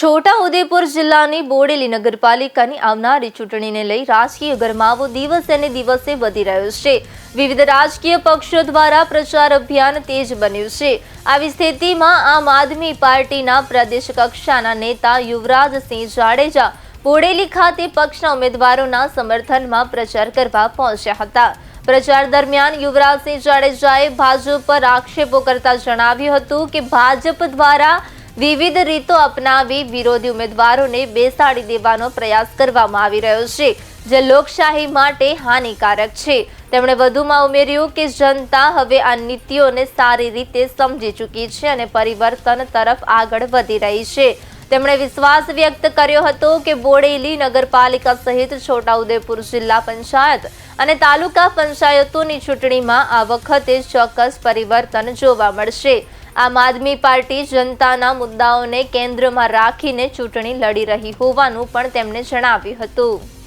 છોટાઉદેપુર જિલ્લાની બોડેલી નગરપાલિકાની આવનારી ચૂંટણીને લઈ રાજકીય ગરમાવો દિવસે ને દિવસે વધી રહ્યો છે। વિવિધ રાજકીય પક્ષો દ્વારા પ્રચાર અભિયાન તેજ બન્યું છે। આવી સ્થિતિમાં આમ આદમી પાર્ટીના પ્રદેશ કક્ષાના નેતા યુવરાજસિંહ જાડેજા બોડેલી ખાતે પક્ષના ઉમેદવારોના સમર્થનમાં પ્રચાર કરવા પહોંચ્યા હતા। પ્રચાર દરમિયાન યુવરાજસિંહ જાડેજાએ ભાજપ પર આક્ષેપો કરતા જણાવ્યું હતું કે ભાજપ દ્વારા વિવિધ રીતો અપનાવી વિરોધી ઉમેદવારોને બેસાડી દેવાનો પ્રયાસ કરવામાં આવી રહ્યો છે, જે લોકશાહી માટે હાનિકારક છે। તેમણે વધુમાં ઉમેર્યું કે જનતા હવે આ નીતિઓને સારી રીતે સમજી ચૂકી છે અને પરિવર્તન તરફ આગળ વધી રહી છે। તેમણે વિશ્વાસ વ્યક્ત કર્યો હતો કે બોડેલી નગરપાલિકા સહિત છોટાઉદેપુર જિલ્લા પંચાયત અને તાલુકા પંચાયતોની ચૂંટણીમાં આ વખતે ચોક્કસ પરિવર્તન જોવા મળશે। આમ આદમી પાર્ટી જનતાના મુદ્દાઓને કેન્દ્રમાં રાખીને ચૂંટણી લડી રહી હોવાનું પણ તેમણે જણાવ્યું હતું।